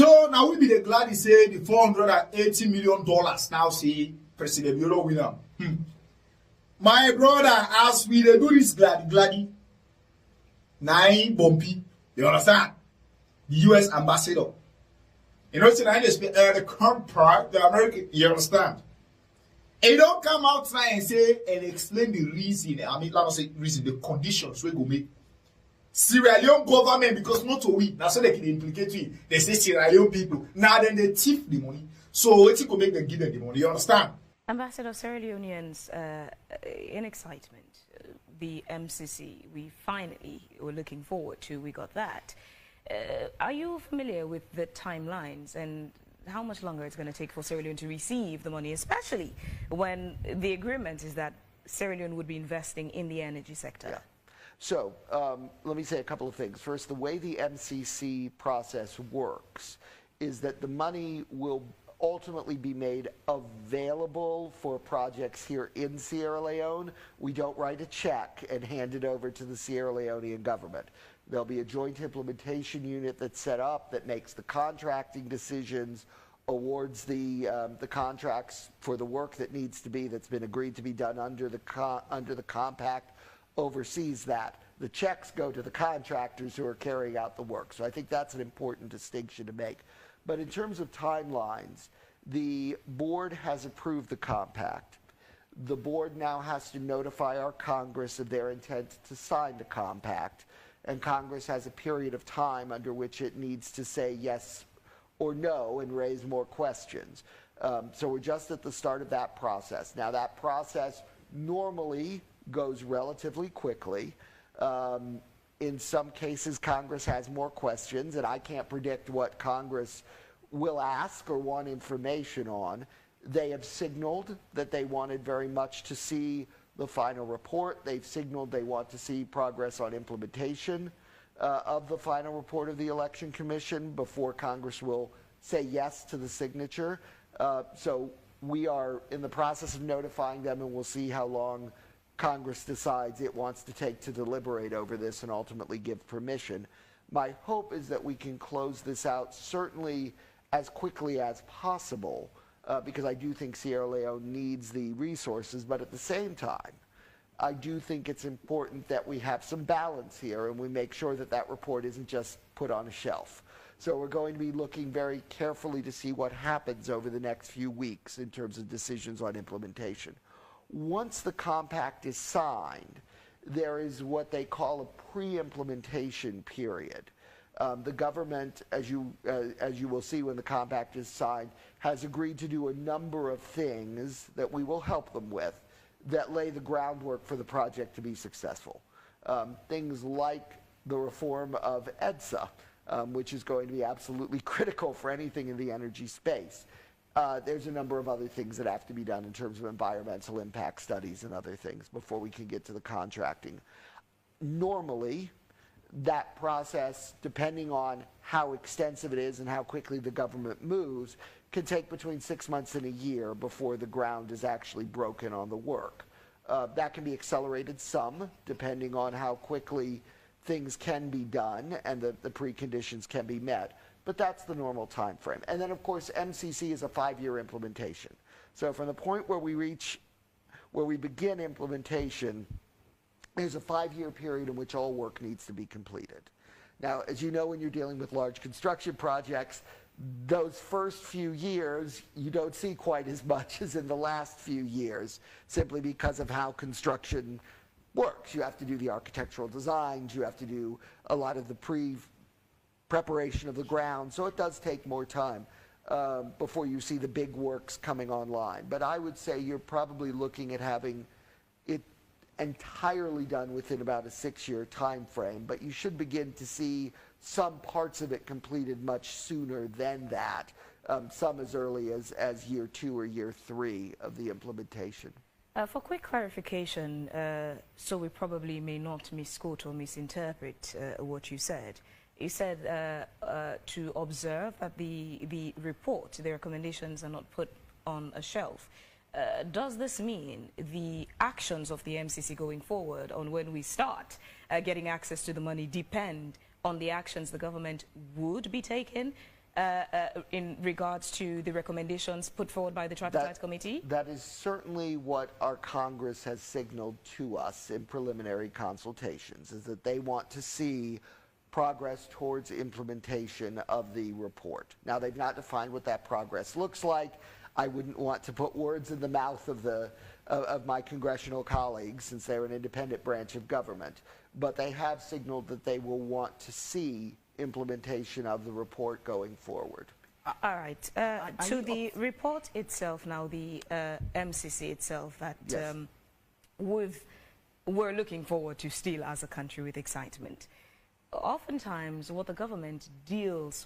So now we be the glad he say the $480 million now see President Euro winner. My brother, as we do this gladdy, nine bumpy, you understand? The US ambassador. You know, it's the current part, the American, you understand? And you don't come outside and say and explain the reason, I mean, let us say reason, the conditions we go make. Sierra Leone government, because not to we, that's how they can implicate we. They say Sierra Leone people. Now then they thief the money. So it's going to make them give them the money, you understand? Ambassador, Sierra Leoneans in excitement, the MCC, we finally were looking forward to, we got that. Are you familiar with the timelines and how much longer it's going to take for Sierra Leone to receive the money, especially when the agreement is that Sierra Leone would be investing in the energy sector? Yeah. So let me say a couple of things. First, the way the MCC process works is that the money will ultimately be made available for projects here in Sierra Leone. We don't write a check and hand it over to the Sierra Leonean government. There'll be a joint implementation unit that's set up that makes the contracting decisions, awards the contracts for the work that needs to be, that's been agreed to be done under the compact, oversees that. The checks go to the contractors who are carrying out the work. So I think that's an important distinction to make. But in terms of timelines, the board has approved the compact. The board now has to notify our Congress of their intent to sign the compact. And Congress has a period of time under which it needs to say yes or no and raise more questions. So we're just at the start of that process. Now that process normally goes relatively quickly. In some cases, Congress has more questions, and I can't predict what Congress will ask or want information on. They have signaled that they wanted very much to see the final report. They've signaled they want to see progress on implementation of the final report of the Election Commission before Congress will say yes to the signature. So we are in the process of notifying them, and we'll see how long Congress decides it wants to take to deliberate over this and ultimately give permission. My hope is that we can close this out certainly as quickly as possible, because I do think Sierra Leone needs the resources, but at the same time, I do think it's important that we have some balance here and we make sure that that report isn't just put on a shelf. So we're going to be looking very carefully to see what happens over the next few weeks in terms of decisions on implementation. Once the compact is signed, there is what they call a pre-implementation period. The government, as you will see when the compact is signed, has agreed to do a number of things that we will help them with that lay the groundwork for the project to be successful. Things like the reform of EDSA, which is going to be absolutely critical for anything in the energy space. There's a number of other things that have to be done in terms of environmental impact studies and other things before we can get to the contracting. Normally, that process, depending on how extensive it is and how quickly the government moves, can take between 6 months and a year before the ground is actually broken on the work. That can be accelerated some, depending on how quickly things can be done and the preconditions can be met. But that's the normal time frame. And then, of course, MCC is a 5-year implementation. So from the point where we begin implementation, there's a 5-year period in which all work needs to be completed. Now, as you know, when you're dealing with large construction projects, those first few years, you don't see quite as much as in the last few years, simply because of how construction works. You have to do the architectural designs, you have to do a lot of the preparation of the ground, so it does take more time before you see the big works coming online. But I would say you're probably looking at having it entirely done within about a 6-year time frame, but you should begin to see some parts of it completed much sooner than that, some as early as year 2 or year 3 of the implementation. For quick clarification, so we probably may not misquote or misinterpret what you said. You said to observe that the report, the recommendations are not put on a shelf. Does this mean the actions of the MCC going forward on when we start getting access to the money depend on the actions the government would be taking in regards to the recommendations put forward by the Tripartite Committee? That is certainly what our Congress has signaled to us in preliminary consultations, is that they want to see progress towards implementation of the report. Now, they've not defined what that progress looks like. I wouldn't want to put words in the mouth of my congressional colleagues, since they're an independent branch of government, but they have signaled that they will want to see implementation of the report going forward. All right. To the report itself now, the MCC itself, that Yes. we're looking forward to still as a country with excitement. Oftentimes, what the government deals